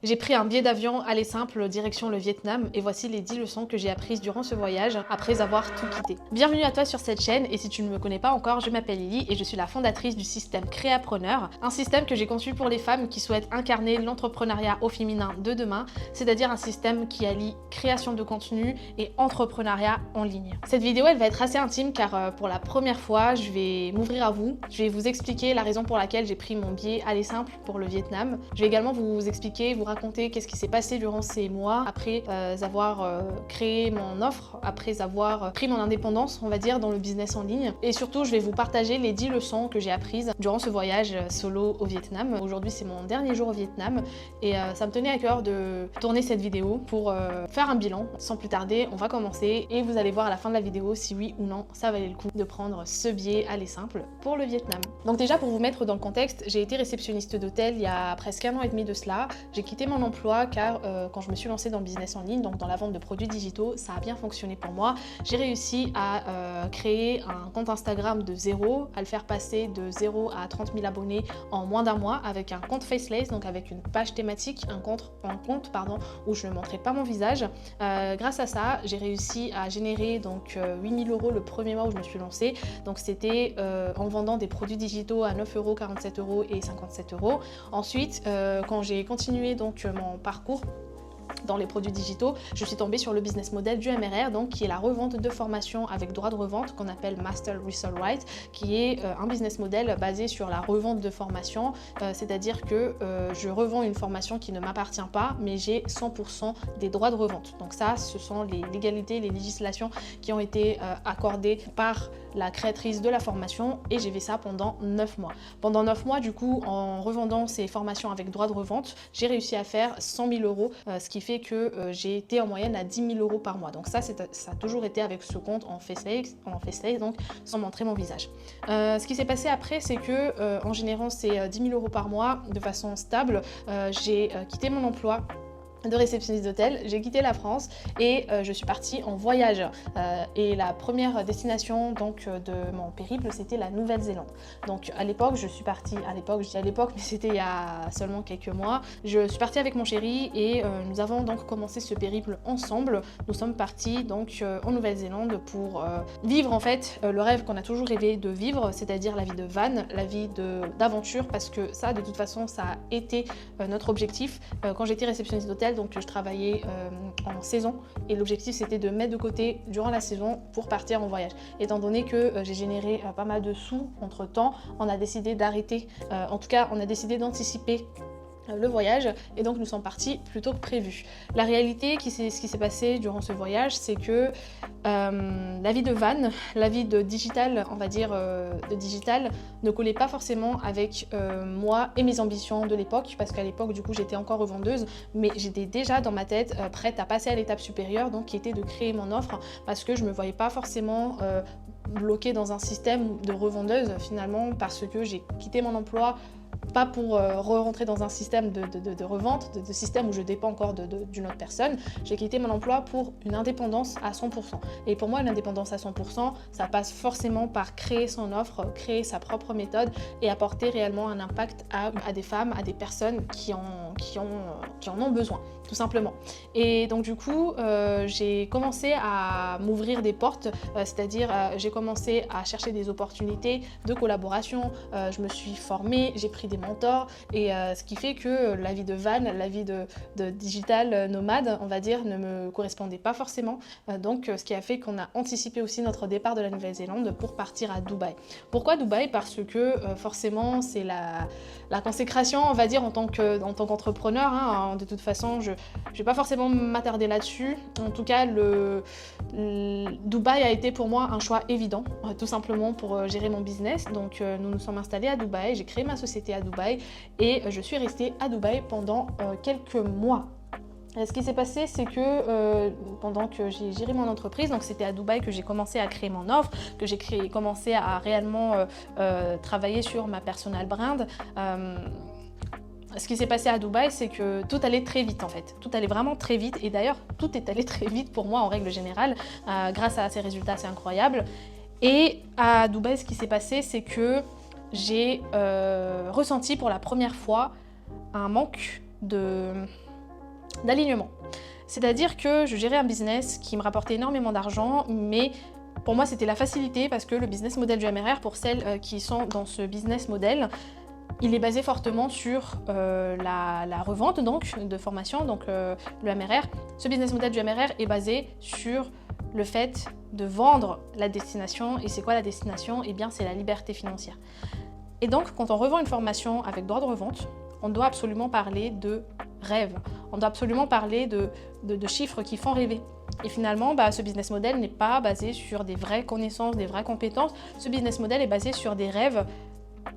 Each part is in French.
J'ai pris un billet d'avion aller simple direction le Vietnam et voici les 10 leçons que j'ai apprises durant ce voyage après avoir tout quitté. Bienvenue à toi sur cette chaîne et si tu ne me connais pas encore, je m'appelle Lily et je suis la fondatrice du système Créapreneur, un système que j'ai conçu pour les femmes qui souhaitent incarner l'entrepreneuriat au féminin de demain, c'est-à-dire un système qui allie création de contenu et entrepreneuriat en ligne. Cette vidéo elle va être assez intime car pour la première fois je vais m'ouvrir à vous, je vais vous expliquer la raison pour laquelle j'ai pris mon billet aller simple pour le Vietnam. Je vais également vous expliquer, vous raconter qu'est-ce qui s'est passé durant ces mois après avoir créé mon offre, après avoir pris mon indépendance, on va dire, dans le business en ligne. Et surtout, je vais vous partager les 10 leçons que j'ai apprises durant ce voyage solo au Vietnam. Aujourd'hui, c'est mon dernier jour au Vietnam et ça me tenait à cœur de tourner cette vidéo pour faire un bilan. Sans plus tarder, on va commencer et vous allez voir à la fin de la vidéo si oui ou non ça valait le coup de prendre ce billet aller simple pour le Vietnam. Donc déjà, pour vous mettre dans le contexte, j'ai été réceptionniste d'hôtel il y a presque 1 an et demi de cela. J'ai quitté mon emploi car quand je me suis lancée dans le business en ligne, donc dans la vente de produits digitaux, ça a bien fonctionné pour moi. J'ai réussi à créer un compte Instagram de zéro, à le faire passer de 0 à 30 000 abonnés en moins d'1 mois avec un compte Faceless, donc avec une page thématique, un compte où je ne montrais pas mon visage. Grâce à ça, j'ai réussi à générer donc 8 000 € le premier mois où je me suis lancée. Donc c'était en vendant des produits digitaux à 9 €, 47 € et 57 €. Ensuite, quand j'ai continué donc mon parcours dans les produits digitaux, je suis tombée sur le business model du MRR, donc qui est la revente de formation avec droit de revente qu'on appelle Master Resell Right, qui est un business model basé sur la revente de formation, c'est-à-dire que je revends une formation qui ne m'appartient pas, mais j'ai 100% des droits de revente. Donc ça, ce sont les légalités, les législations qui ont été accordées par la créatrice de la formation et j'ai fait ça pendant 9 mois. Pendant 9 mois, du coup, en revendant ces formations avec droit de revente, j'ai réussi à faire 100 000 €, ce qui fait que j'ai été en moyenne à 10 000 € par mois. Donc ça a toujours été avec ce compte en Faceless, donc sans montrer mon visage. Ce qui s'est passé après, c'est que en générant ces 10 000 € par mois de façon stable, j'ai quitté mon emploi de réceptionniste d'hôtel, j'ai quitté la France et je suis partie en voyage et la première destination donc de mon périple c'était la Nouvelle-Zélande. Donc à l'époque je suis partie, je dis à l'époque mais c'était il y a seulement quelques mois, je suis partie avec mon chéri et nous avons donc commencé ce périple ensemble. Nous sommes partis donc en Nouvelle-Zélande pour vivre en fait le rêve qu'on a toujours rêvé de vivre, c'est-à-dire la vie de van, la vie d'aventure, parce que ça de toute façon ça a été notre objectif quand j'étais réceptionniste d'hôtel. Donc je travaillais en saison et l'objectif c'était de mettre de côté durant la saison pour partir en voyage. Étant donné que j'ai généré pas mal de sous entre temps, on a décidé d'arrêter, en tout cas on a décidé d'anticiper le voyage et donc nous sommes partis plus tôt que prévu. La réalité, ce qui s'est passé durant ce voyage, c'est que la vie de van, la vie de digital, on va dire de digital, ne collait pas forcément avec moi et mes ambitions de l'époque, parce qu'à l'époque du coup j'étais encore revendeuse, mais j'étais déjà dans ma tête prête à passer à l'étape supérieure, donc qui était de créer mon offre, parce que je me voyais pas forcément bloquée dans un système de revendeuse finalement, parce que j'ai quitté mon emploi pas pour re-rentrer dans un système de revente, de système où je dépends encore d'une autre personne. J'ai quitté mon emploi pour une indépendance à 100%. Et pour moi, l'indépendance à 100%, ça passe forcément par créer son offre, créer sa propre méthode et apporter réellement un impact à des femmes, à des personnes qui en ont besoin, tout simplement. Et donc du coup, j'ai commencé à m'ouvrir des portes, c'est-à-dire j'ai commencé à chercher des opportunités de collaboration, je me suis formée, j'ai pris des mentors et ce qui fait que la vie de van, la vie de digital nomade, on va dire, ne me correspondait pas forcément. Donc ce qui a fait qu'on a anticipé aussi notre départ de la Nouvelle-Zélande pour partir à Dubaï. Pourquoi Dubaï? Parce que forcément c'est la consécration, on va dire, en tant qu'entrepreneur. Hein. De toute façon, je vais pas forcément m'attarder là-dessus. En tout cas, Dubaï a été pour moi un choix évident, tout simplement pour gérer mon business. Donc nous nous sommes installés à Dubaï, j'ai créé ma société à Dubaï et je suis restée à Dubaï pendant quelques mois. Ce qui s'est passé, c'est que pendant que j'ai géré mon entreprise, donc c'était à Dubaï que j'ai commencé à créer mon offre, que j'ai commencé à réellement travailler sur ma personal brand. Ce qui s'est passé à Dubaï, c'est que tout allait très vite en fait. Tout allait vraiment très vite et d'ailleurs tout est allé très vite pour moi en règle générale grâce à ces résultats assez incroyables. Et à Dubaï, ce qui s'est passé, c'est que j'ai ressenti pour la première fois un manque d'alignement. C'est-à-dire que je gérais un business qui me rapportait énormément d'argent, mais pour moi c'était la facilité parce que le business model du MRR, pour celles qui sont dans ce business model, il est basé fortement sur la revente donc, de formation, donc le MRR. Ce business model du MRR est basé sur le fait de vendre la destination. Et c'est quoi la destination? Eh bien, c'est la liberté financière. Et donc, quand on revend une formation avec droit de revente, on doit absolument parler de rêve. On doit absolument parler de chiffres qui font rêver. Et finalement, ce business model n'est pas basé sur des vraies connaissances, des vraies compétences. Ce business model est basé sur des rêves,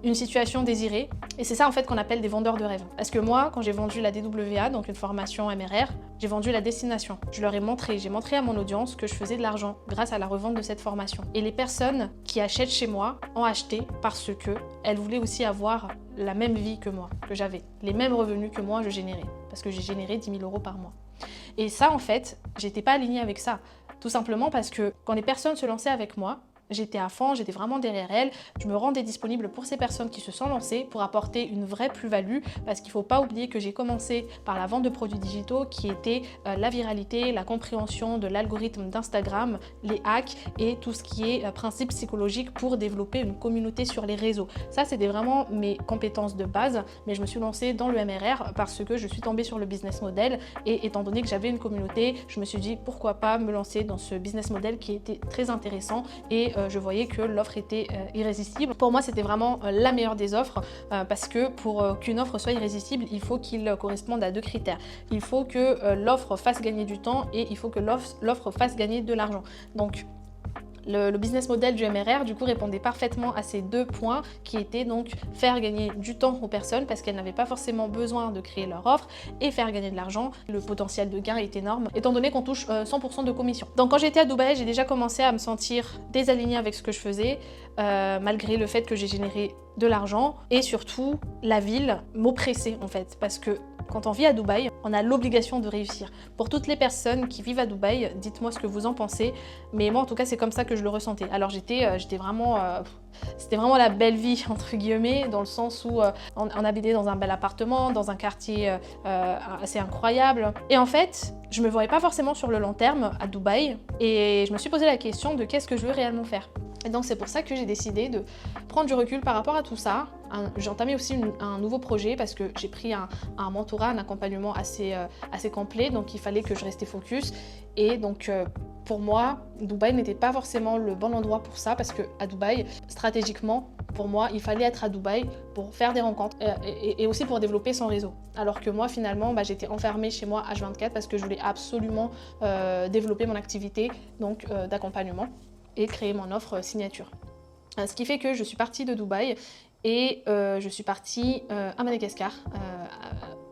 une situation désirée. Et c'est ça en fait qu'on appelle des vendeurs de rêves. Parce que moi, quand j'ai vendu la DWA, donc une formation MRR, j'ai vendu la destination. Je leur ai montré, j'ai montré à mon audience que je faisais de l'argent grâce à la revente de cette formation. Et les personnes qui achètent chez moi ont acheté parce qu'elles voulaient aussi avoir la même vie que moi, que j'avais, les mêmes revenus que moi je générais. Parce que j'ai généré 10 000 € par mois. Et ça en fait, j'étais pas alignée avec ça. Tout simplement parce que quand les personnes se lançaient avec moi, j'étais à fond, j'étais vraiment derrière elles, je me rendais disponible pour ces personnes qui se sont lancées pour apporter une vraie plus-value parce qu'il ne faut pas oublier que j'ai commencé par la vente de produits digitaux qui était la viralité, la compréhension de l'algorithme d'Instagram, les hacks et tout ce qui est principe psychologique pour développer une communauté sur les réseaux. Ça, c'était vraiment mes compétences de base, mais je me suis lancée dans le MRR parce que je suis tombée sur le business model et étant donné que j'avais une communauté, je me suis dit pourquoi pas me lancer dans ce business model qui était très intéressant et je voyais que l'offre était irrésistible. Pour moi, c'était vraiment la meilleure des offres parce que pour qu'une offre soit irrésistible, il faut qu'il corresponde à 2 critères. Il faut que l'offre fasse gagner du temps et il faut que l'offre fasse gagner de l'argent. Donc, le business model du MRR du coup répondait parfaitement à ces 2 points qui étaient donc faire gagner du temps aux personnes parce qu'elles n'avaient pas forcément besoin de créer leur offre et faire gagner de l'argent. Le potentiel de gain est énorme étant donné qu'on touche 100% de commission. Donc quand j'étais à Dubaï, j'ai déjà commencé à me sentir désalignée avec ce que je faisais malgré le fait que j'ai généré de l'argent et surtout la ville m'oppressait en fait parce que quand on vit à Dubaï, on a l'obligation de réussir. Pour toutes les personnes qui vivent à Dubaï, dites-moi ce que vous en pensez, mais moi en tout cas c'est comme ça que je le ressentais. Alors j'étais vraiment, c'était vraiment la belle vie entre guillemets, dans le sens où on habitait dans un bel appartement, dans un quartier assez incroyable. Et en fait, je me voyais pas forcément sur le long terme à Dubaï et je me suis posé la question de qu'est-ce que je veux réellement faire. Et donc c'est pour ça que j'ai décidé de prendre du recul par rapport à tout ça. J'ai entamé aussi un nouveau projet parce que j'ai pris un mentorat, un accompagnement assez complet, donc il fallait que je restais focus. Et donc pour moi, Dubaï n'était pas forcément le bon endroit pour ça parce qu'à Dubaï, stratégiquement, pour moi, il fallait être à Dubaï pour faire des rencontres et aussi pour développer son réseau. Alors que moi, finalement, j'étais enfermée chez moi H24 parce que je voulais absolument développer mon activité donc d'accompagnement et créer mon offre signature. Ce qui fait que je suis partie de Dubaï et je suis partie à Madagascar,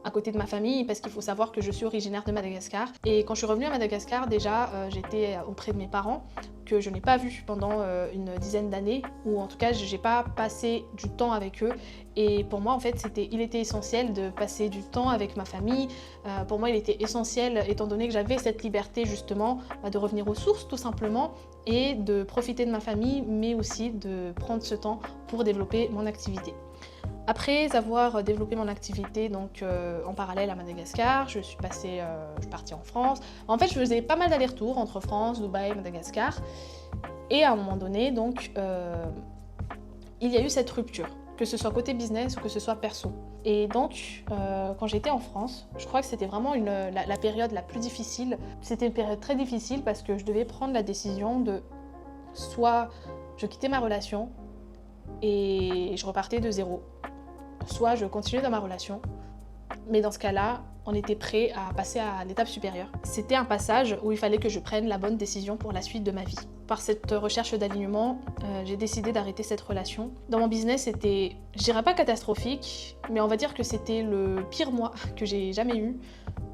à côté de ma famille, parce qu'il faut savoir que je suis originaire de Madagascar. Et quand je suis revenue à Madagascar, déjà, j'étais auprès de mes parents, que je n'ai pas vus pendant une dizaine d'années, ou en tout cas, je n'ai pas passé du temps avec eux. Et pour moi, en fait, il était essentiel de passer du temps avec ma famille. Pour moi, il était essentiel, étant donné que j'avais cette liberté, justement, de revenir aux sources, tout simplement, et de profiter de ma famille, mais aussi de prendre ce temps pour développer mon activité. Après avoir développé mon activité donc, en parallèle à Madagascar, je suis partie en France. En fait, je faisais pas mal d'allers-retours entre France, Dubaï, Madagascar. Et à un moment donné, donc, il y a eu cette rupture, que ce soit côté business ou que ce soit perso. Et donc, quand j'étais en France, je crois que c'était vraiment la période la plus difficile. C'était une période très difficile parce que je devais prendre la décision de soit je quittais ma relation et je repartais de zéro, soit je continuais dans ma relation, mais dans ce cas-là, on était prêt à passer à l'étape supérieure. C'était un passage où il fallait que je prenne la bonne décision pour la suite de ma vie. Par cette recherche d'alignement, j'ai décidé d'arrêter cette relation. Dans mon business, c'était, je dirais pas catastrophique, mais on va dire que c'était le pire mois que j'ai jamais eu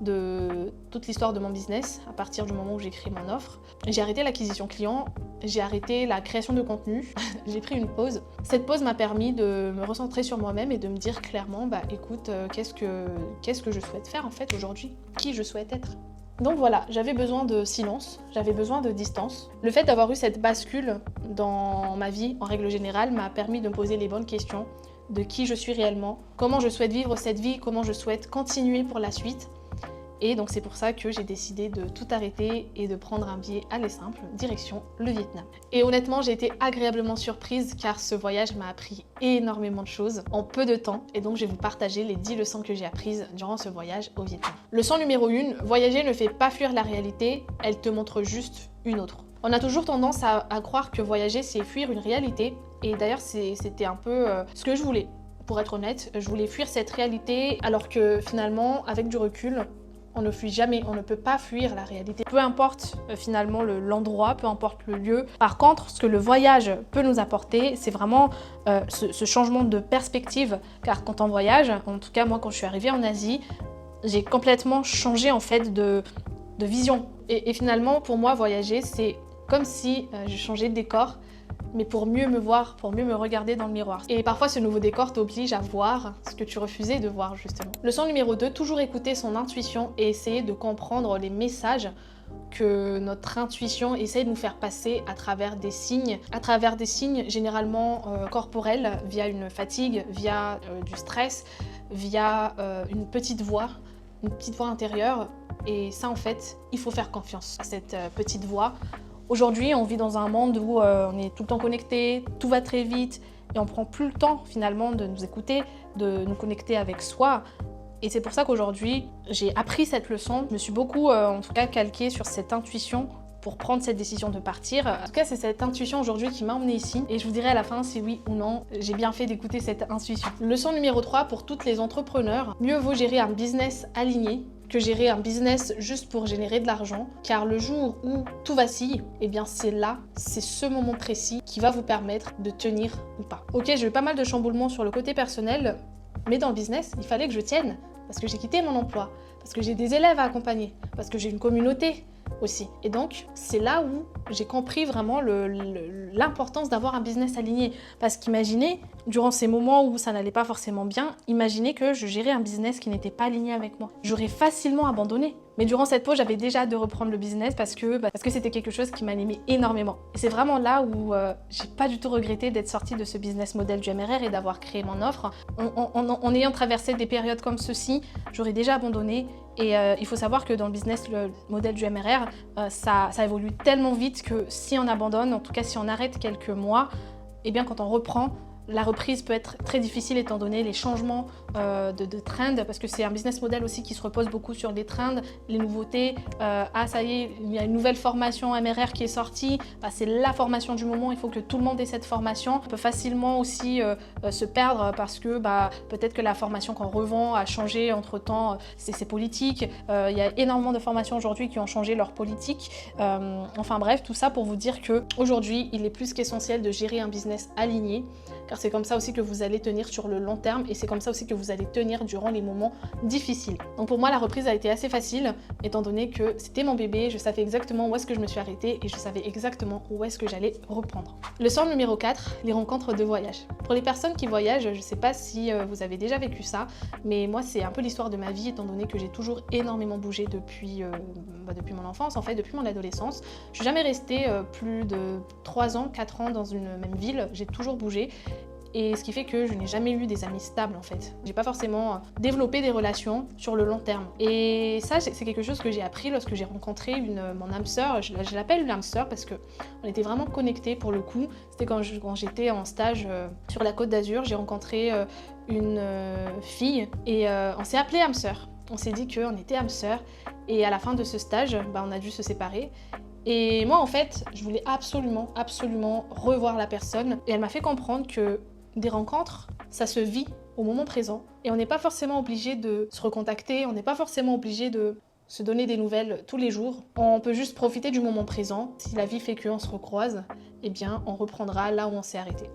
de toute l'histoire de mon business à partir du moment où j'ai créé mon offre. J'ai arrêté l'acquisition client, j'ai arrêté la création de contenu, j'ai pris une pause. Cette pause m'a permis de me recentrer sur moi-même et de me dire clairement, écoute, qu'est-ce que je souhaite faire en fait aujourd'hui, qui je souhaite être. Donc voilà, j'avais besoin de silence, j'avais besoin de distance. Le fait d'avoir eu cette bascule dans ma vie, en règle générale, m'a permis de me poser les bonnes questions de qui je suis réellement, comment je souhaite vivre cette vie, comment je souhaite continuer pour la suite. Et donc c'est pour ça que j'ai décidé de tout arrêter et de prendre un billet aller simple, direction le Vietnam. Et honnêtement, j'ai été agréablement surprise car ce voyage m'a appris énormément de choses en peu de temps. Et donc je vais vous partager les 10 leçons que j'ai apprises durant ce voyage au Vietnam. Leçon numéro 1, voyager ne fait pas fuir la réalité, elle te montre juste une autre. On a toujours tendance à croire que voyager c'est fuir une réalité. Et d'ailleurs c'était un peu ce que je voulais. Pour être honnête, je voulais fuir cette réalité alors que finalement, avec du recul, on ne fuit jamais, on ne peut pas fuir la réalité. Peu importe finalement l'endroit, peu importe le lieu. Par contre, ce que le voyage peut nous apporter, c'est vraiment ce changement de perspective. Car quand on voyage, en tout cas moi quand je suis arrivée en Asie, j'ai complètement changé en fait de vision. Et finalement, pour moi, voyager, c'est comme si je changeais de décor, mais pour mieux me voir, pour mieux me regarder dans le miroir. Et parfois, ce nouveau décor t'oblige à voir ce que tu refusais de voir, justement. Leçon numéro 2, toujours écouter son intuition et essayer de comprendre les messages que notre intuition essaie de nous faire passer à travers des signes. À travers des signes généralement corporels, via une fatigue, via du stress, via une petite voix intérieure. Et ça, en fait, il faut faire confiance à cette petite voix. Aujourd'hui, on vit dans un monde où on est tout le temps connecté, tout va très vite et on prend plus le temps finalement de nous écouter, de nous connecter avec soi. Et c'est pour ça qu'aujourd'hui, j'ai appris cette leçon. Je me suis beaucoup, en tout cas, calquée sur cette intuition pour prendre cette décision de partir. En tout cas, c'est cette intuition aujourd'hui qui m'a emmenée ici. Et je vous dirai à la fin si oui ou non, j'ai bien fait d'écouter cette intuition. Leçon numéro 3 pour toutes les entrepreneurs. Mieux vaut gérer un business aligné que gérer un business juste pour générer de l'argent, car le jour où tout vacille, eh bien c'est ce moment précis qui va vous permettre de tenir ou pas. Ok, j'ai eu pas mal de chamboulements sur le côté personnel, mais dans le business, il fallait que je tienne, parce que j'ai quitté mon emploi, parce que j'ai des élèves à accompagner, parce que j'ai une communauté aussi. Et donc, c'est là où j'ai compris vraiment l'importance d'avoir un business aligné. Parce qu'imaginez, durant ces moments où ça n'allait pas forcément bien, imaginez que je gérais un business qui n'était pas aligné avec moi. J'aurais facilement abandonné. Mais durant cette pause, j'avais déjà hâte de reprendre le business parce que c'était quelque chose qui m'animait énormément. Et c'est vraiment là où j'ai pas du tout regretté d'être sortie de ce business model du MRR et d'avoir créé mon offre. En ayant traversé des périodes comme ceci, j'aurais déjà abandonné. Et il faut savoir que dans le business, le modèle du MRR, ça évolue tellement vite que si on abandonne, en tout cas si on arrête quelques mois, eh bien quand on reprend, la reprise peut être très difficile étant donné les changements de trend, parce que c'est un business model aussi qui se repose beaucoup sur les trends, les nouveautés. Ah ça y est, il y a une nouvelle formation MRR qui est sortie, c'est la formation du moment, il faut que tout le monde ait cette formation. On peut facilement aussi se perdre parce que peut-être que la formation qu'on revend a changé entre temps, c'est politique. Il y a énormément de formations aujourd'hui qui ont changé leur politique. Enfin bref, tout ça pour vous dire qu'aujourd'hui, il est plus qu'essentiel de gérer un business aligné, car c'est comme ça aussi que vous allez tenir sur le long terme et c'est comme ça aussi que vous allez tenir durant les moments difficiles. Donc pour moi, la reprise a été assez facile, étant donné que c'était mon bébé, je savais exactement où est-ce que je me suis arrêtée et je savais exactement où est-ce que j'allais reprendre. Leçon numéro 4, les rencontres de voyage. Pour les personnes qui voyagent, je ne sais pas si vous avez déjà vécu ça, mais moi c'est un peu l'histoire de ma vie, étant donné que j'ai toujours énormément bougé depuis mon enfance, en fait, depuis mon adolescence. Je suis jamais restée plus de 3 ans, 4 ans dans une même ville, j'ai toujours bougé. Et ce qui fait que je n'ai jamais eu des amis stables en fait. J'ai pas forcément développé des relations sur le long terme. Et ça, c'est quelque chose que j'ai appris lorsque j'ai rencontré mon âme sœur. Je l'appelle une âme sœur parce qu'on était vraiment connectés pour le coup. C'était quand j'étais en stage sur la Côte d'Azur. J'ai rencontré une fille et on s'est appelé âme sœur. On s'est dit qu'on était âme sœur. Et à la fin de ce stage, on a dû se séparer. Et moi en fait, je voulais absolument revoir la personne. Et elle m'a fait comprendre que des rencontres, ça se vit au moment présent et on n'est pas forcément obligé de se recontacter, on n'est pas forcément obligé de se donner des nouvelles tous les jours. On peut juste profiter du moment présent. Si la vie fait qu'on se recroise, eh bien on reprendra là où on s'est arrêté.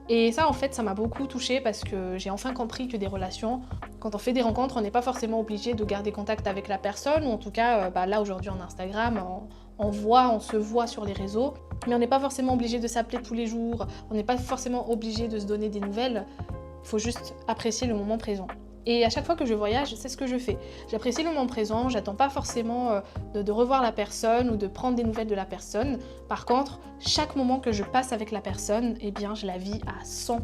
Et ça en fait, ça m'a beaucoup touchée parce que j'ai enfin compris que des relations, quand on fait des rencontres, on n'est pas forcément obligé de garder contact avec la personne, ou en tout cas là aujourd'hui en Instagram, on se voit sur les réseaux, mais on n'est pas forcément obligé de s'appeler tous les jours, on n'est pas forcément obligé de se donner des nouvelles, il faut juste apprécier le moment présent. Et à chaque fois que je voyage, c'est ce que je fais. J'apprécie le moment présent, j'attends pas forcément de revoir la personne ou de prendre des nouvelles de la personne. Par contre, chaque moment que je passe avec la personne, eh bien, je la vis à 100%.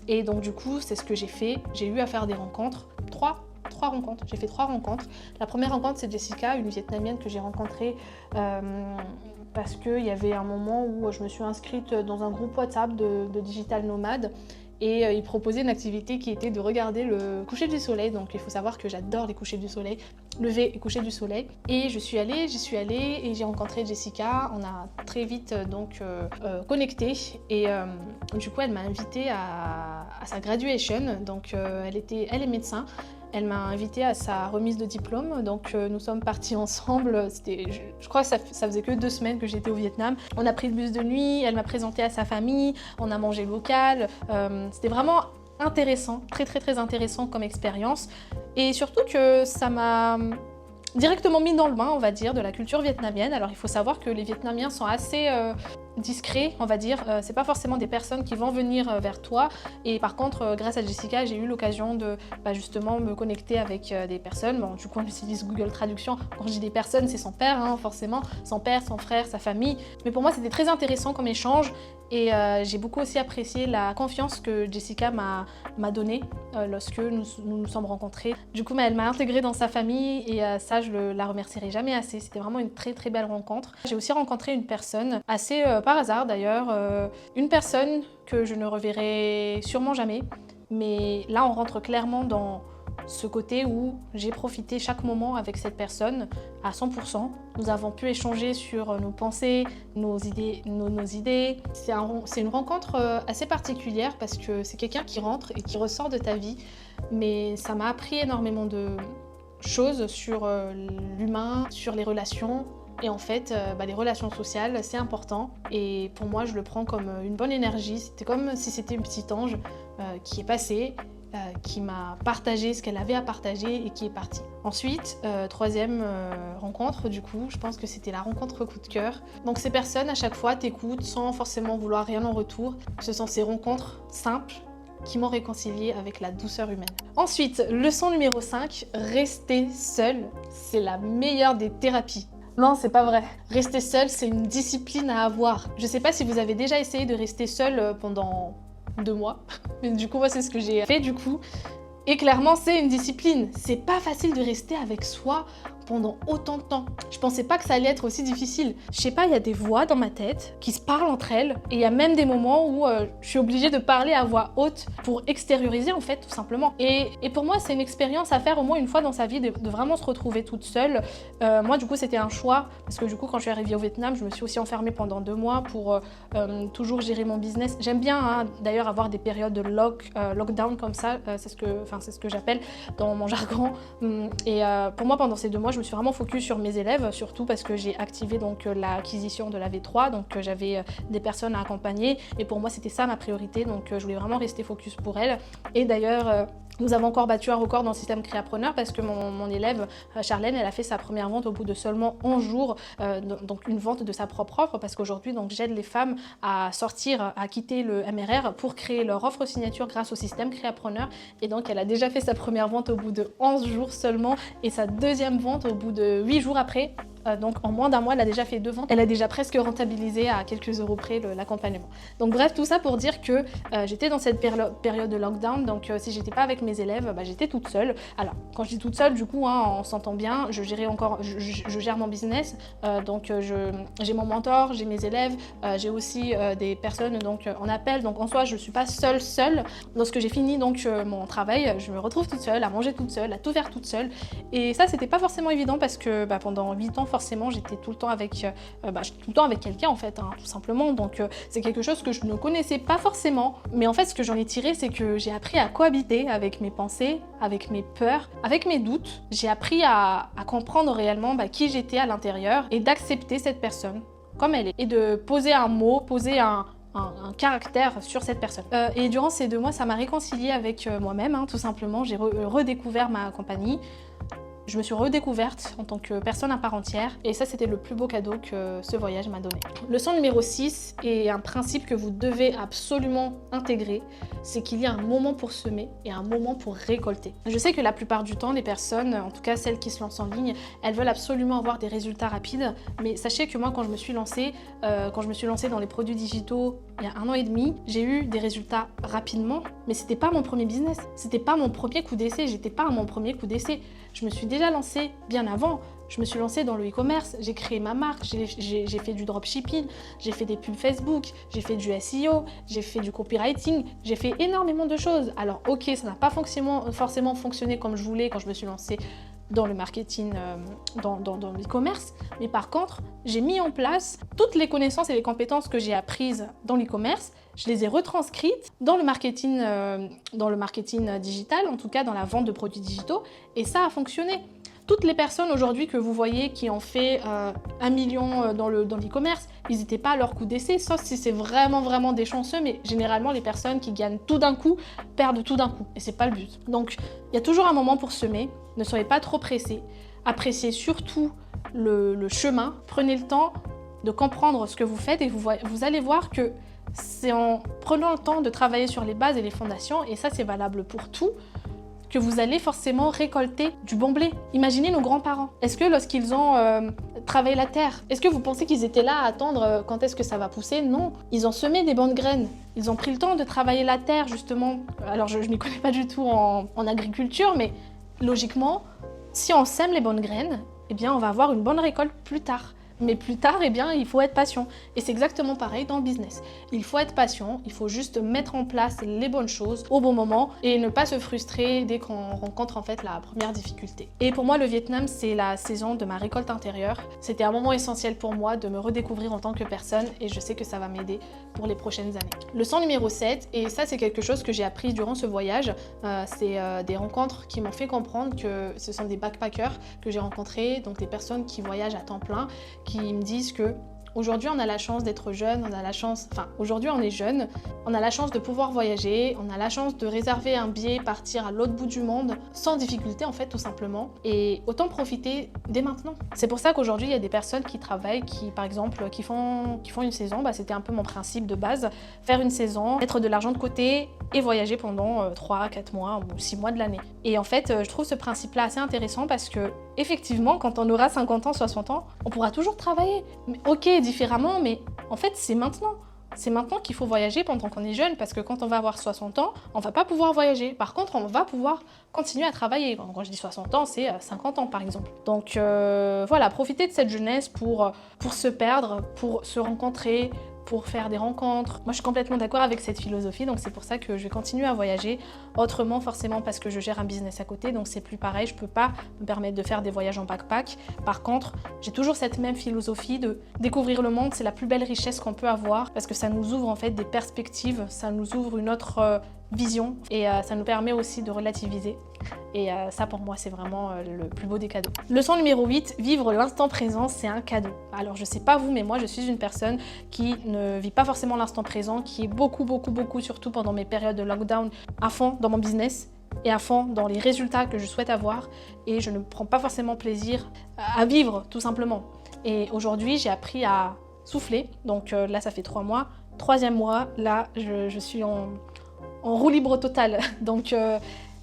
Et donc du coup, c'est ce que j'ai fait. J'ai eu à faire des rencontres, 3 3 rencontres. J'ai fait 3 rencontres. La première rencontre, c'est Jessica, une Vietnamienne que j'ai rencontrée parce qu'il y avait un moment où je me suis inscrite dans un groupe WhatsApp de digital nomades. Et il proposait une activité qui était de regarder le coucher du soleil. Donc il faut savoir que j'adore les couchers du soleil, lever et coucher du soleil. Et j'y suis allée et j'ai rencontré Jessica. On a très vite connecté et du coup elle m'a invitée à sa graduation. Donc elle est médecin. Elle m'a invitée à sa remise de diplôme, donc nous sommes partis ensemble. Je crois que ça faisait que 2 semaines que j'étais au Vietnam. On a pris le bus de nuit, elle m'a présenté à sa famille, on a mangé local. C'était vraiment intéressant, très intéressant comme expérience. Et surtout que ça m'a directement mis dans le bain, on va dire, de la culture vietnamienne. Alors il faut savoir que les Vietnamiens sont assez discrets, on va dire. C'est pas forcément des personnes qui vont venir vers toi. Et par contre, grâce à Jessica, j'ai eu l'occasion de justement me connecter avec des personnes. Bon, du coup, on utilise Google Traduction. Quand je dis des personnes, c'est son père, hein, forcément. Son père, son frère, sa famille. Mais pour moi, c'était très intéressant comme échange. Et j'ai beaucoup aussi apprécié la confiance que Jessica m'a donnée lorsque nous sommes rencontrés. Du coup, elle m'a intégrée dans sa famille et ça, je la remercierai jamais assez. C'était vraiment une très belle rencontre. J'ai aussi rencontré une personne, assez par hasard d'ailleurs, une personne que je ne reverrai sûrement jamais. Mais là, on rentre clairement dans ce côté où j'ai profité chaque moment avec cette personne à 100%. Nous avons pu échanger sur nos pensées, nos idées. C'est une rencontre assez particulière parce que c'est quelqu'un qui rentre et qui ressort de ta vie. Mais ça m'a appris énormément de choses sur l'humain, sur les relations. Et en fait, les relations sociales, c'est important. Et pour moi, je le prends comme une bonne énergie. C'était comme si c'était une petite ange qui est passée, qui m'a partagé ce qu'elle avait à partager et qui est partie. Ensuite, troisième rencontre, du coup, je pense que c'était la rencontre coup de cœur. Donc ces personnes, à chaque fois, t'écoutent sans forcément vouloir rien en retour. Ce sont ces rencontres simples qui m'ont réconciliée avec la douceur humaine. Ensuite, leçon numéro 5, rester seul, c'est la meilleure des thérapies. Non, c'est pas vrai. Rester seul, c'est une discipline à avoir. Je sais pas si vous avez déjà essayé de rester seul pendant 2 mois, mais du coup, moi, c'est ce que j'ai fait du coup. Et clairement, c'est une discipline. C'est pas facile de rester avec soi pendant autant de temps. Je pensais pas que ça allait être aussi difficile. Je sais pas, il y a des voix dans ma tête qui se parlent entre elles et il y a même des moments où je suis obligée de parler à voix haute pour extérioriser en fait, tout simplement. Et pour moi, c'est une expérience à faire au moins une fois dans sa vie de vraiment se retrouver toute seule. Moi, du coup, c'était un choix parce que du coup, quand je suis arrivée au Vietnam, je me suis aussi enfermée pendant 2 mois pour toujours gérer mon business. J'aime bien hein, d'ailleurs avoir des périodes de lockdown comme ça, c'est ce que j'appelle dans mon jargon. Et pour moi, pendant ces 2 mois, je me suis vraiment focus sur mes élèves, surtout parce que j'ai activé donc l'acquisition de la V3, donc j'avais des personnes à accompagner et pour moi c'était ça ma priorité, donc je voulais vraiment rester focus pour elles. Et d'ailleurs nous avons encore battu un record dans le système Créapreneur parce que mon élève Charlène, elle a fait sa première vente au bout de seulement 11 jours, donc une vente de sa propre offre parce qu'aujourd'hui donc j'aide les femmes à sortir, à quitter le MRR pour créer leur offre signature grâce au système Créapreneur et donc elle a déjà fait sa première vente au bout de 11 jours seulement et sa deuxième vente au bout de 8 jours après. Donc en moins d'1 mois, elle a déjà fait 2 ventes. Elle a déjà presque rentabilisé à quelques euros près l'accompagnement. Donc bref, tout ça pour dire que j'étais dans cette période de lockdown. Donc si j'étais pas avec mes élèves, j'étais toute seule. Alors quand je dis toute seule, du coup, hein, on s'entend bien. Je gère mon business. Donc j'ai mon mentor, j'ai mes élèves, j'ai aussi des personnes donc en appel. Donc en soi, je suis pas seule. Lorsque j'ai fini donc mon travail, je me retrouve toute seule, à manger toute seule, à tout faire toute seule. Et ça, c'était pas forcément évident parce que pendant 8 ans, forcément, j'étais tout le temps avec quelqu'un en fait, hein, tout simplement. Donc c'est quelque chose que je ne connaissais pas forcément. Mais en fait, ce que j'en ai tiré, c'est que j'ai appris à cohabiter avec mes pensées, avec mes peurs, avec mes doutes. J'ai appris à comprendre réellement qui j'étais à l'intérieur et d'accepter cette personne comme elle est. Et de poser un mot, poser un caractère sur cette personne. Et durant ces 2 mois, ça m'a réconciliée avec moi-même, hein, tout simplement. J'ai redécouvert ma compagnie. Je me suis redécouverte en tant que personne à part entière et ça c'était le plus beau cadeau que ce voyage m'a donné. Leçon numéro 6 et un principe que vous devez absolument intégrer, c'est qu'il y a un moment pour semer et un moment pour récolter. Je sais que la plupart du temps les personnes, en tout cas celles qui se lancent en ligne, elles veulent absolument avoir des résultats rapides, mais sachez que moi quand je me suis lancée dans les produits digitaux il y a 1 an et demi, j'ai eu des résultats rapidement, mais c'était pas mon premier business, c'était pas mon premier coup d'essai, j'étais pas à mon premier coup d'essai. Je me suis déjà lancée bien avant, je me suis lancée dans le e-commerce, j'ai créé ma marque, j'ai fait du dropshipping, j'ai fait des pubs Facebook, j'ai fait du SEO, j'ai fait du copywriting, j'ai fait énormément de choses. Alors ok, ça n'a pas forcément fonctionné comme je voulais quand je me suis lancée dans le marketing, dans l'e-commerce, mais par contre, j'ai mis en place toutes les connaissances et les compétences que j'ai apprises dans l'e-commerce, je les ai retranscrites dans le marketing digital, en tout cas dans la vente de produits digitaux, et ça a fonctionné. Toutes les personnes aujourd'hui que vous voyez qui ont fait 1 million dans l'e-commerce, ils n'étaient pas à leur coup d'essai, sauf si c'est vraiment des chanceux, mais généralement les personnes qui gagnent tout d'un coup perdent tout d'un coup, et c'est pas le but. Donc il y a toujours un moment pour semer, ne soyez pas trop pressés, appréciez surtout le chemin, prenez le temps de comprendre ce que vous faites et vous allez voir que c'est en prenant le temps de travailler sur les bases et les fondations, et ça c'est valable pour tout, que vous allez forcément récolter du bon blé. Imaginez nos grands-parents. Est-ce que lorsqu'ils ont travaillé la terre, est-ce que vous pensez qu'ils étaient là à attendre quand est-ce que ça va pousser? Non, ils ont semé des bonnes graines. Ils ont pris le temps de travailler la terre justement. Alors je m'y connais pas du tout en agriculture, mais logiquement, si on sème les bonnes graines, eh bien on va avoir une bonne récolte plus tard. Mais plus tard, eh bien, il faut être patient. Et c'est exactement pareil dans le business. Il faut être patient, il faut juste mettre en place les bonnes choses au bon moment et ne pas se frustrer dès qu'on rencontre en fait la première difficulté. Et pour moi, le Vietnam, c'est la saison de ma récolte intérieure. C'était un moment essentiel pour moi de me redécouvrir en tant que personne et je sais que ça va m'aider pour les prochaines années. Leçon numéro 7, et ça c'est quelque chose que j'ai appris durant ce voyage, c'est des rencontres qui m'ont fait comprendre que ce sont des backpackers que j'ai rencontrés, donc des personnes qui voyagent à temps plein, qui me disent que aujourd'hui on a la chance d'être jeune, aujourd'hui on est jeune, on a la chance de pouvoir voyager, on a la chance de réserver un billet, partir à l'autre bout du monde sans difficulté en fait tout simplement, et autant profiter dès maintenant. C'est pour ça qu'aujourd'hui il y a des personnes qui travaillent, qui par exemple qui font une saison, c'était un peu mon principe de base, faire une saison, mettre de l'argent de côté et voyager pendant 3, 4 mois ou 6 mois de l'année. Et en fait je trouve ce principe là assez intéressant parce que effectivement quand on aura 50 ans, 60 ans, on pourra toujours travailler. Mais ok, différemment, mais en fait c'est maintenant. C'est maintenant qu'il faut voyager pendant qu'on est jeune, parce que quand on va avoir 60 ans, on va pas pouvoir voyager. Par contre, on va pouvoir continuer à travailler. Quand je dis 60 ans, c'est 50 ans par exemple. Donc voilà, profitez de cette jeunesse pour se perdre, pour se rencontrer, pour faire des rencontres. Moi, je suis complètement d'accord avec cette philosophie, donc c'est pour ça que je vais continuer à voyager. Autrement, forcément, parce que je gère un business à côté, donc c'est plus pareil, je peux pas me permettre de faire des voyages en backpack. Par contre, j'ai toujours cette même philosophie de découvrir le monde, c'est la plus belle richesse qu'on peut avoir, parce que ça nous ouvre en fait des perspectives, ça nous ouvre une autre vision, et ça nous permet aussi de relativiser. Et ça pour moi c'est vraiment le plus beau des cadeaux. Leçon numéro 8, vivre l'instant présent, c'est un cadeau. Alors je sais pas vous, mais moi je suis une personne qui ne vit pas forcément l'instant présent, qui est beaucoup, surtout pendant mes périodes de lockdown, à fond dans mon business et à fond dans les résultats que je souhaite avoir, et je ne prends pas forcément plaisir à vivre tout simplement. Et aujourd'hui j'ai appris à souffler, donc là ça fait 3 mois. 3e mois, là je suis en roue libre totale. Donc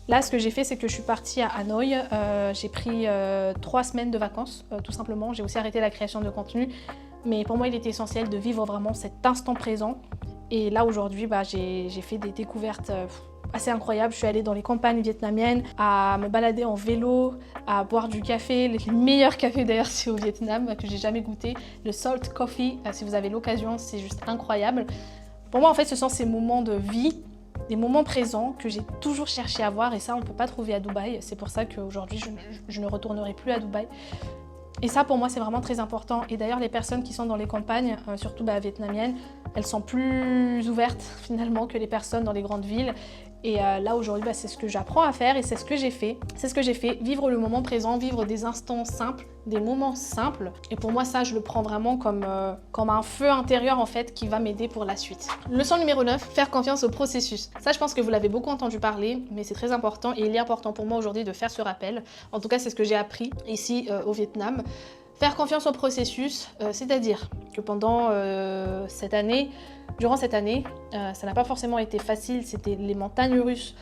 là, ce que j'ai fait, c'est que je suis partie à Hanoï. J'ai pris 3 semaines de vacances, tout simplement. J'ai aussi arrêté la création de contenu. Mais pour moi, il était essentiel de vivre vraiment cet instant présent. Et là, aujourd'hui, j'ai fait des découvertes assez incroyables. Je suis allée dans les campagnes vietnamiennes, à me balader en vélo, à boire du café. Les meilleurs cafés d'ailleurs, c'est au Vietnam, que j'ai jamais goûté. Le Salt Coffee, si vous avez l'occasion, c'est juste incroyable. Pour moi, en fait, ce sont ces moments de vie, des moments présents que j'ai toujours cherché à voir, et ça on ne peut pas trouver à Dubaï. C'est pour ça qu'aujourd'hui je ne retournerai plus à Dubaï. Et ça pour moi c'est vraiment très important. Et d'ailleurs les personnes qui sont dans les campagnes, surtout vietnamiennes, elles sont plus ouvertes finalement que les personnes dans les grandes villes. Et là aujourd'hui, c'est ce que j'apprends à faire et c'est ce que j'ai fait. C'est ce que j'ai fait, vivre le moment présent, vivre des instants simples, des moments simples. Et pour moi, ça, je le prends vraiment comme un feu intérieur en fait qui va m'aider pour la suite. Leçon numéro 9, faire confiance au processus. Ça, je pense que vous l'avez beaucoup entendu parler, mais c'est très important et il est important pour moi aujourd'hui de faire ce rappel. En tout cas, c'est ce que j'ai appris ici au Vietnam. Faire confiance au processus, c'est-à-dire que pendant durant cette année, ça n'a pas forcément été facile, c'était les montagnes russes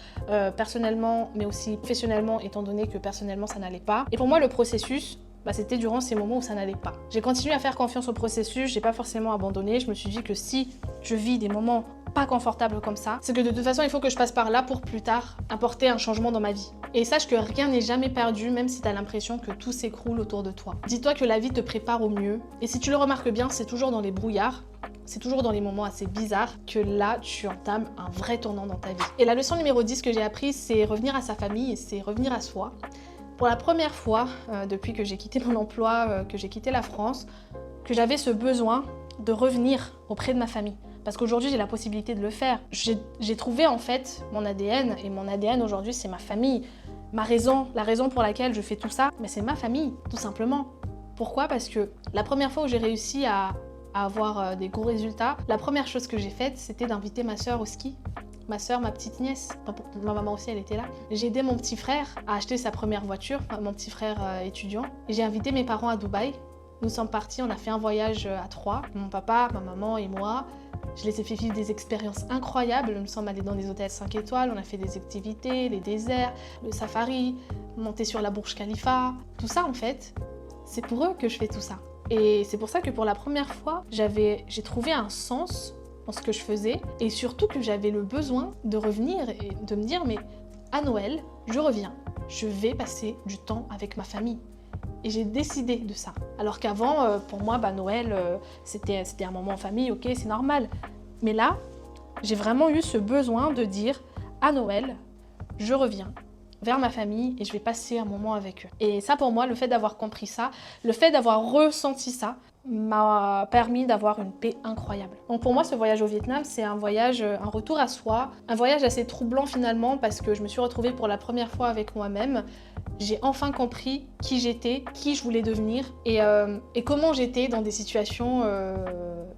personnellement, mais aussi professionnellement, étant donné que personnellement ça n'allait pas. Et pour moi, le processus, c'était durant ces moments où ça n'allait pas. J'ai continué à faire confiance au processus, j'ai pas forcément abandonné, je me suis dit que si je vis des moments pas confortables comme ça, c'est que de toute façon il faut que je passe par là pour plus tard apporter un changement dans ma vie. Et sache que rien n'est jamais perdu, même si tu as l'impression que tout s'écroule autour de toi. Dis-toi que la vie te prépare au mieux, et si tu le remarques bien, c'est toujours dans les brouillards, c'est toujours dans les moments assez bizarres que là, tu entames un vrai tournant dans ta vie. Et la leçon numéro 10 que j'ai apprise, c'est revenir à sa famille et c'est revenir à soi. Pour la première fois, depuis que j'ai quitté mon emploi, que j'ai quitté la France, que j'avais ce besoin de revenir auprès de ma famille. Parce qu'aujourd'hui, j'ai la possibilité de le faire. J'ai trouvé en fait mon ADN, et mon ADN aujourd'hui, c'est ma famille. La raison pour laquelle je fais tout ça, mais c'est ma famille, tout simplement. Pourquoi? Parce que la première fois où j'ai réussi à avoir des gros résultats, la première chose que j'ai faite, c'était d'inviter ma sœur au ski. Ma sœur, ma petite nièce, ma maman aussi, elle était là. J'ai aidé mon petit frère à acheter sa première voiture, mon petit frère étudiant. Et j'ai invité mes parents à Dubaï. Nous sommes partis, on a fait un voyage à 3, mon papa, ma maman et moi. Je les ai fait vivre des expériences incroyables. Nous sommes allés dans des hôtels 5 étoiles, on a fait des activités, les déserts, le safari, monter sur la Burj Khalifa. Tout ça, en fait, c'est pour eux que je fais tout ça. Et c'est pour ça que pour la première fois, j'ai trouvé un sens dans ce que je faisais et surtout que j'avais le besoin de revenir et de me dire mais à Noël, je reviens, je vais passer du temps avec ma famille. Et j'ai décidé de ça. Alors qu'avant, pour moi, Noël, c'était un moment en famille, ok, c'est normal. Mais là, j'ai vraiment eu ce besoin de dire à Noël, je reviens vers ma famille et je vais passer un moment avec eux. Et ça, pour moi, le fait d'avoir compris ça, le fait d'avoir ressenti ça, m'a permis d'avoir une paix incroyable. Donc pour moi, ce voyage au Vietnam, c'est un voyage, un retour à soi, un voyage assez troublant finalement parce que je me suis retrouvée pour la première fois avec moi-même. J'ai enfin compris qui j'étais, qui je voulais devenir et comment j'étais dans des situations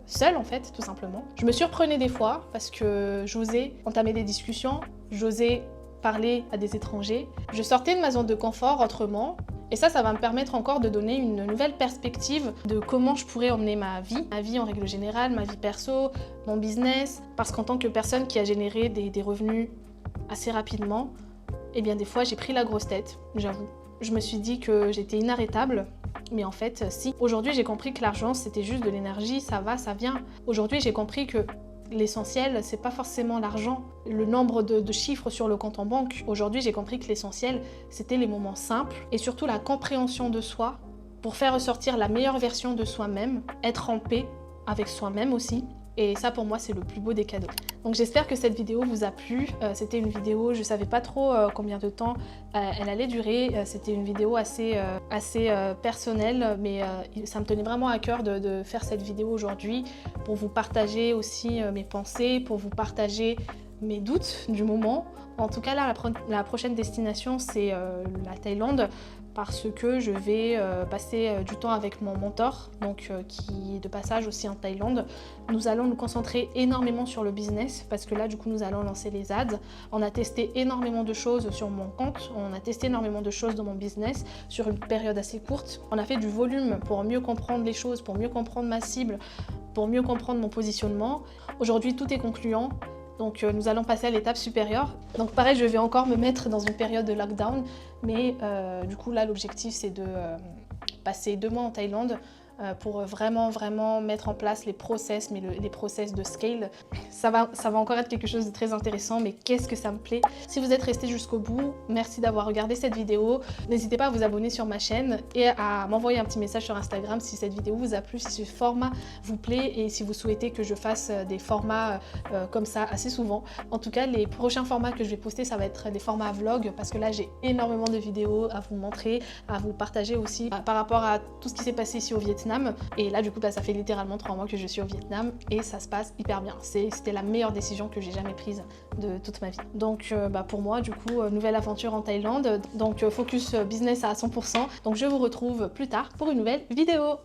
seule en fait, tout simplement. Je me surprenais des fois parce que j'osais entamer des discussions, j'osais parler à des étrangers. Je sortais de ma zone de confort autrement. Et ça va me permettre encore de donner une nouvelle perspective de comment je pourrais emmener ma vie en règle générale, ma vie perso, mon business. Parce qu'en tant que personne qui a généré des revenus assez rapidement, eh bien des fois j'ai pris la grosse tête, j'avoue. Je me suis dit que j'étais inarrêtable, mais en fait si. Aujourd'hui j'ai compris que l'argent c'était juste de l'énergie, ça va, ça vient. Aujourd'hui j'ai compris que l'essentiel, c'est pas forcément l'argent, le nombre de chiffres sur le compte en banque. Aujourd'hui, j'ai compris que l'essentiel, c'était les moments simples et surtout la compréhension de soi pour faire ressortir la meilleure version de soi-même, être en paix avec soi-même aussi. Et ça, pour moi, c'est le plus beau des cadeaux. Donc j'espère que cette vidéo vous a plu. C'était une vidéo, je savais pas trop combien de temps elle allait durer. C'était une vidéo assez personnelle, mais ça me tenait vraiment à cœur de faire cette vidéo aujourd'hui pour vous partager aussi mes pensées, pour vous partager mes doutes du moment. En tout cas, là, la prochaine destination, c'est la Thaïlande, parce que je vais passer du temps avec mon mentor, donc qui est de passage aussi en Thaïlande. Nous allons nous concentrer énormément sur le business, parce que là, du coup, nous allons lancer les ads. On a testé énormément de choses sur mon compte, on a testé énormément de choses dans mon business sur une période assez courte. On a fait du volume pour mieux comprendre les choses, pour mieux comprendre ma cible, pour mieux comprendre mon positionnement. Aujourd'hui, tout est concluant. Donc nous allons passer à l'étape supérieure. Donc pareil, je vais encore me mettre dans une période de lockdown, mais du coup là l'objectif c'est de passer 2 mois en Thaïlande pour vraiment mettre en place les process, mais les process de scale. Ça va encore être quelque chose de très intéressant, mais qu'est-ce que ça me plaît. Si vous êtes resté jusqu'au bout, merci d'avoir regardé cette vidéo. N'hésitez pas à vous abonner sur ma chaîne et à m'envoyer un petit message sur Instagram si cette vidéo vous a plu, si ce format vous plaît et si vous souhaitez que je fasse des formats comme ça assez souvent. En tout cas, les prochains formats que je vais poster, ça va être des formats vlog parce que là, j'ai énormément de vidéos à vous montrer, à vous partager aussi par rapport à tout ce qui s'est passé ici au Vietnam. Vietnam. Et là du coup ça fait littéralement 3 mois que je suis au Vietnam et ça se passe hyper bien. C'était la meilleure décision que j'ai jamais prise de toute ma vie. Donc pour moi du coup nouvelle aventure en Thaïlande, donc focus business à 100%. Donc je vous retrouve plus tard pour une nouvelle vidéo.